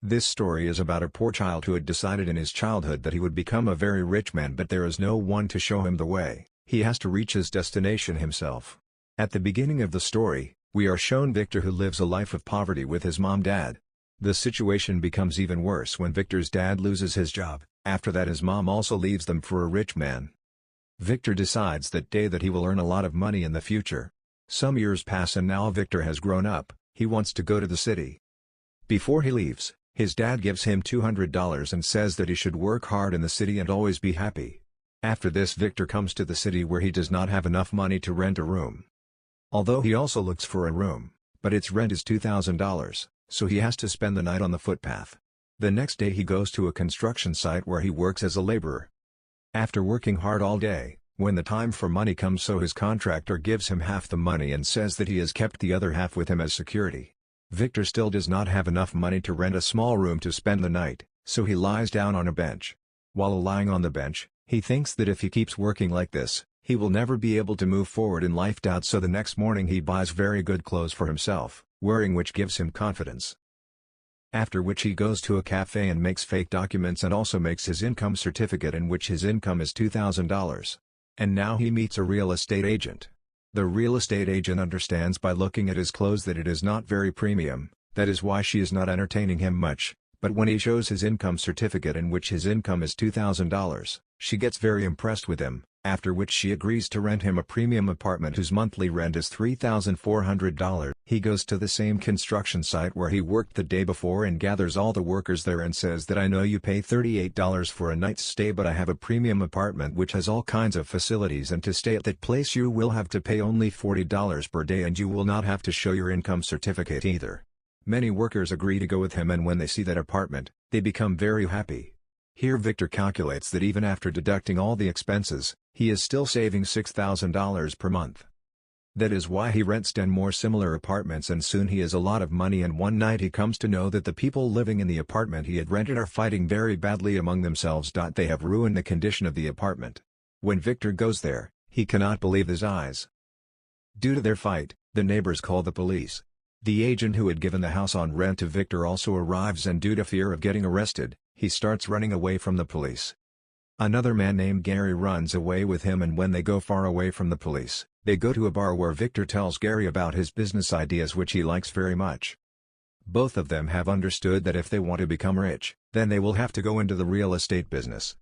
This story is about a poor child who had decided in his childhood that he would become a very rich man, but there is no one to show him the way. He has to reach his destination himself. At the beginning of the story, we are shown Victor, who lives a life of poverty with his mom-dad. The situation becomes even worse when Victor's dad loses his job. After that, his mom also leaves them for a rich man. Victor decides that day that he will earn a lot of money in the future. Some years pass and now Victor has grown up. He wants to go to the city. Before he leaves, his dad gives him $200 and says that he should work hard in the city and always be happy. After this, Victor comes to the city where he does not have enough money to rent a room. Although he also looks for a room, but its rent is $2,000, so he has to spend the night on the footpath. The next day he goes to a construction site where he works as a laborer. After working hard all day, when the time for money comes, so his contractor gives him half the money and says that he has kept the other half with him as security. Victor still does not have enough money to rent a small room to spend the night, so he lies down on a bench. While lying on the bench, he thinks that if he keeps working like this, he will never be able to move forward in life. So the next morning he buys very good clothes for himself, wearing which gives him confidence. After which he goes to a cafe and makes fake documents and also makes his income certificate in which his income is $2,000. And now he meets a real estate agent. The real estate agent understands by looking at his clothes that it is not very premium, that is why she is not entertaining him much, but when he shows his income certificate in which his income is $2,000, she gets very impressed with him, after which she agrees to rent him a premium apartment whose monthly rent is $3,400. He goes to the same construction site where he worked the day before and gathers all the workers there and says that I know you pay $38 for a night's stay, but I have a premium apartment which has all kinds of facilities, and to stay at that place you will have to pay only $40 per day and you will not have to show your income certificate either. Many workers agree to go with him, and when they see that apartment, they become very happy. Here Victor calculates that even after deducting all the expenses, he is still saving $6,000 per month. That is why he rents 10 more similar apartments, and soon he has a lot of money. And one night he comes to know that the people living in the apartment he had rented are fighting very badly among themselves. They have ruined the condition of the apartment. When Victor goes there, he cannot believe his eyes. Due to their fight, the neighbors call the police. The agent who had given the house on rent to Victor also arrives, and due to fear of getting arrested, he starts running away from the police. Another man named Gary runs away with him, and when they go far away from the police, they go to a bar where Victor tells Gary about his business ideas which he likes very much. Both of them have understood that if they want to become rich, then they will have to go into the real estate business.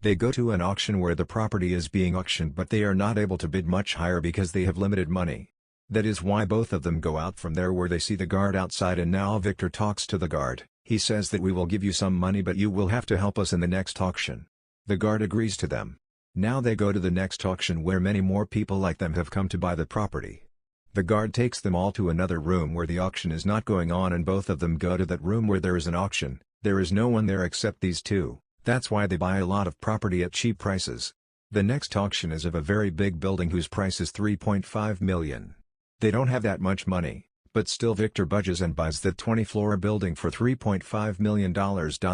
They go to an auction where the property is being auctioned, but they are not able to bid much higher because they have limited money. That is why both of them go out from there, where they see the guard outside, and now Victor talks to the guard. He says that we will give you some money, but you will have to help us in the next auction. The guard agrees to them. Now they go to the next auction where many more people like them have come to buy the property. The guard takes them all to another room where the auction is not going on, and both of them go to that room where there is an auction. There is no one there except these two. That's why they buy a lot of property at cheap prices. The next auction is of a very big building whose price is $3.5 million. They don't have that much money, but still Victor budges and buys the 20-floor building for $3.5 million.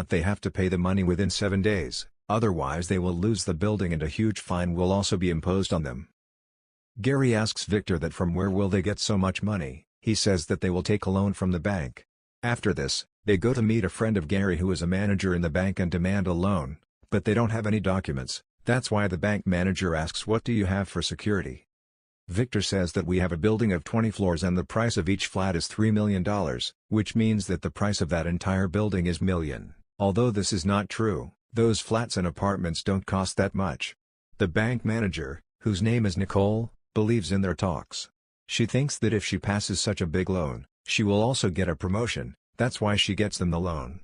They have to pay the money within 7 days, otherwise they will lose the building and a huge fine will also be imposed on them. Gary asks Victor that from where will they get so much money. He says that they will take a loan from the bank. After this, they go to meet a friend of Gary who is a manager in the bank and demand a loan, but they don't have any documents. That's why the bank manager asks, what do you have for security? Victor says that we have a building of 20 floors and the price of each flat is $3 million, which means that the price of that entire building is million. Although this is not true, those flats and apartments don't cost that much. The bank manager, whose name is Nicole, believes in their talks. She thinks that if she passes such a big loan, she will also get a promotion. That's why she gets them the loan.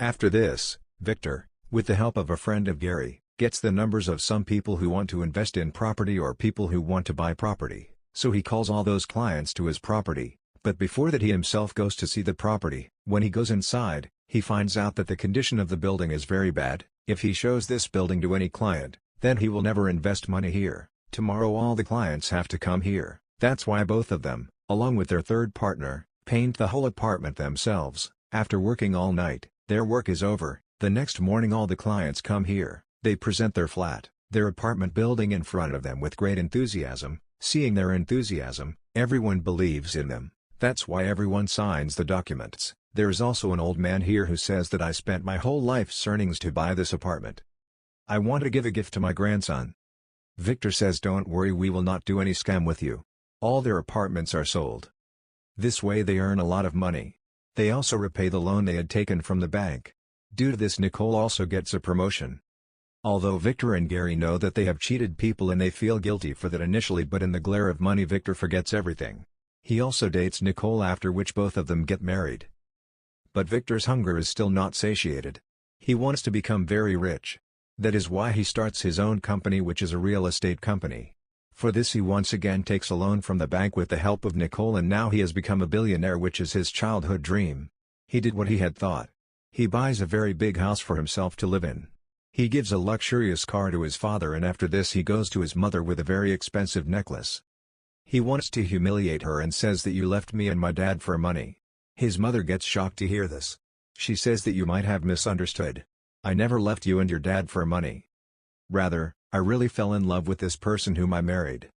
After this, Victor, with the help of a friend of Gary, gets the numbers of some people who want to invest in property or people who want to buy property, so he calls all those clients to his property, but before that he himself goes to see the property. When he goes inside, he finds out that the condition of the building is very bad. If he shows this building to any client, then he will never invest money here. Tomorrow all the clients have to come here. That's why both of them, along with their third partner, paint the whole apartment themselves. After working all night, their work is over. The next morning all the clients come here. They present their flat, their apartment building in front of them with great enthusiasm. Seeing their enthusiasm, everyone believes in them. That's why everyone signs the documents. There is also an old man here who says that I spent my whole life's earnings to buy this apartment. I want to give a gift to my grandson. Victor says don't worry, we will not do any scam with you. All their apartments are sold. This way they earn a lot of money. They also repay the loan they had taken from the bank. Due to this, Nicole also gets a promotion. Although Victor and Gary know that they have cheated people and they feel guilty for that initially, but in the glare of money Victor forgets everything. He also dates Nicole, after which both of them get married. But Victor's hunger is still not satiated. He wants to become very rich. That is why he starts his own company, which is a real estate company. For this he once again takes a loan from the bank with the help of Nicole, and now he has become a billionaire, which is his childhood dream. He did what he had thought. He buys a very big house for himself to live in. He gives a luxurious car to his father, and after this he goes to his mother with a very expensive necklace. He wants to humiliate her and says that you left me and my dad for money. His mother gets shocked to hear this. She says that you might have misunderstood. I never left you and your dad for money. Rather, I really fell in love with this person whom I married.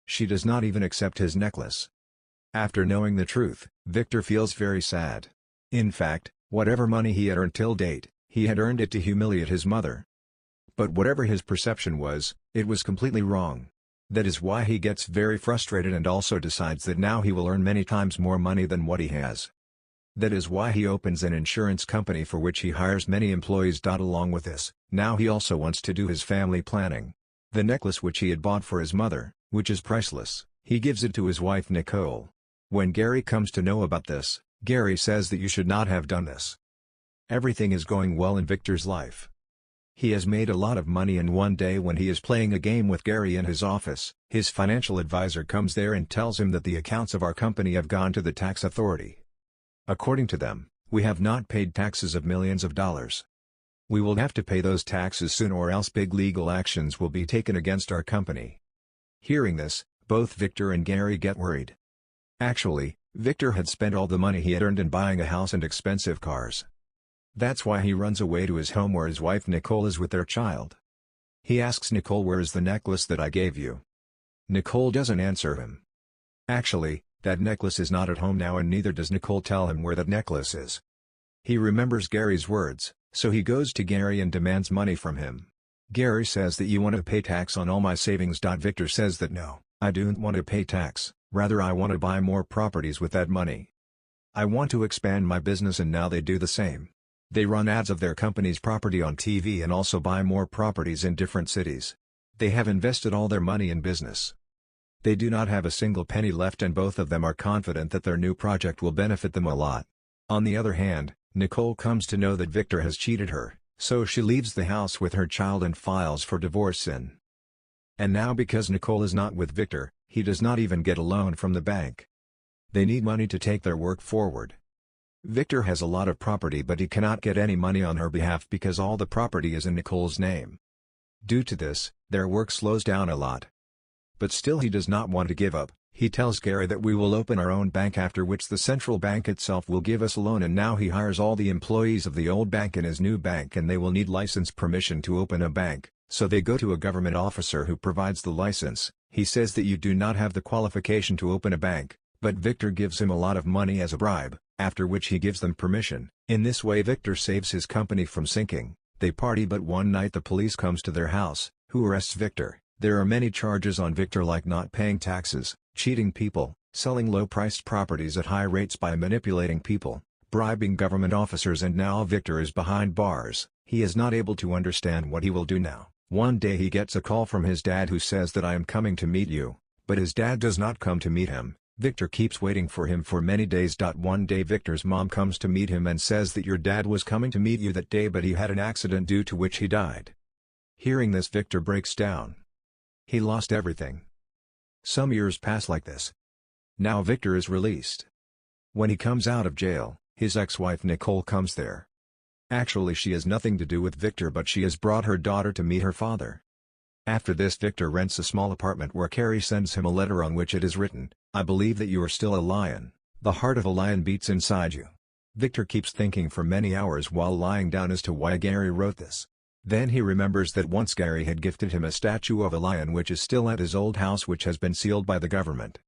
She does not even accept his necklace. After knowing the truth, Victor feels very sad. In fact, whatever money he had earned till date, he had earned it to humiliate his mother. But whatever his perception was, it was completely wrong. That is why he gets very frustrated and also decides that now he will earn many times more money than what he has. That is why he opens an insurance company for which he hires many employees. Along with this, now he also wants to do his family planning. The necklace which he had bought for his mother, which is priceless, he gives it to his wife Nicole. When Gary comes to know about this, Gary says that you should not have done this. Everything is going well in Victor's life. He has made a lot of money, and one day when he is playing a game with Gary in his office, his financial advisor comes there and tells him that the accounts of our company have gone to the tax authority. According to them, we have not paid taxes of millions of dollars. We will have to pay those taxes soon, or else big legal actions will be taken against our company. Hearing this, both Victor and Gary get worried. Actually, Victor had spent all the money he had earned in buying a house and expensive cars. That's why he runs away to his home where his wife Nicole is with their child. He asks Nicole, "Where is the necklace that I gave you?" Nicole doesn't answer him. Actually, that necklace is not at home now, and neither does Nicole tell him where that necklace is. He remembers Gary's words, so he goes to Gary and demands money from him. Gary says that you want to pay tax on all my savings. Victor says that no, I don't want to pay tax, rather I want to buy more properties with that money. I want to expand my business, and now they do the same. They run ads of their company's property on TV and also buy more properties in different cities. They have invested all their money in business. They do not have a single penny left, and both of them are confident that their new project will benefit them a lot. On the other hand, Nicole comes to know that Victor has cheated her, so she leaves the house with her child and files for divorce. And now, because Nicole is not with Victor, he does not even get a loan from the bank. They need money to take their work forward. Victor has a lot of property, but he cannot get any money on her behalf because all the property is in Nicole's name. Due to this, their work slows down a lot. But still he does not want to give up. He tells Gary that we will open our own bank, after which the central bank itself will give us a loan, and now he hires all the employees of the old bank in his new bank, and they will need license permission to open a bank, so they go to a government officer who provides the license. He says that you do not have the qualification to open a bank, but Victor gives him a lot of money as a bribe, after which he gives them permission. In this way Victor saves his company from sinking. They party, but one night the police comes to their house, who arrests Victor. There are many charges on Victor, like not paying taxes, cheating people, selling low-priced properties at high rates by manipulating people, bribing government officers, and now Victor is behind bars. He is not able to understand what he will do now. One day he gets a call from his dad who says that I am coming to meet you, but his dad does not come to meet him. Victor keeps waiting for him for many days. One day Victor's mom comes to meet him and says that your dad was coming to meet you that day, but he had an accident due to which he died. Hearing this, Victor breaks down. He lost everything. Some years pass like this. Now Victor is released. When he comes out of jail, his ex-wife Nicole comes there. Actually, she has nothing to do with Victor, but she has brought her daughter to meet her father. After this, Victor rents a small apartment where Carrie sends him a letter on which it is written, "I believe that you are still a lion. The heart of a lion beats inside you." Victor keeps thinking for many hours while lying down as to why Gary wrote this. Then he remembers that once Gary had gifted him a statue of a lion which is still at his old house, which has been sealed by the government.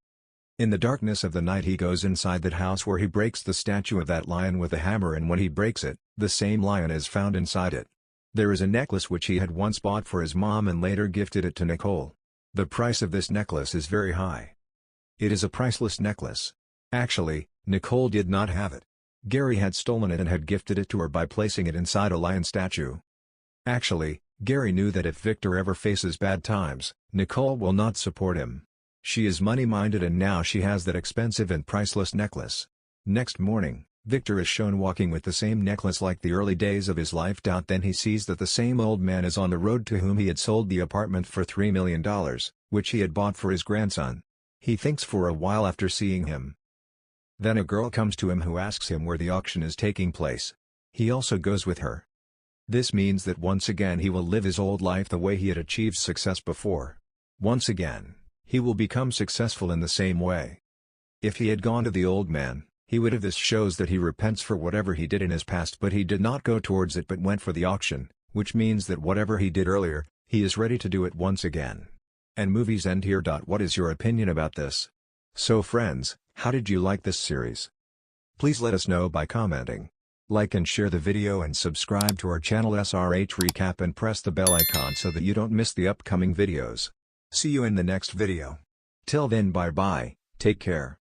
In the darkness of the night he goes inside that house where he breaks the statue of that lion with a hammer, and when he breaks it, the same lion is found inside it. There is a necklace which he had once bought for his mom and later gifted it to Nicole. The price of this necklace is very high. It is a priceless necklace. Actually, Nicole did not have it. Gary had stolen it and had gifted it to her by placing it inside a lion statue. Actually, Gary knew that if Victor ever faces bad times, Nicole will not support him. She is money-minded and now she has that expensive and priceless necklace. Next morning, Victor is shown walking with the same necklace like the early days of his life. Then he sees that the same old man is on the road to whom he had sold the apartment for $3 million, which he had bought for his grandson. He thinks for a while after seeing him. Then a girl comes to him who asks him where the auction is taking place. He also goes with her. This means that once again he will live his old life the way he had achieved success before. Once again, he will become successful in the same way. If he had gone to the old man, he would have. This shows that he repents for whatever he did in his past, but he did not go towards it but went for the auction, which means that whatever he did earlier, he is ready to do it once again. And movies end here. What is your opinion about this? So friends, how did you like this series? Please let us know by commenting. Like and share the video and subscribe to our channel SRH Recap and press the bell icon so that you don't miss the upcoming videos. See you in the next video. Till then, bye bye, take care.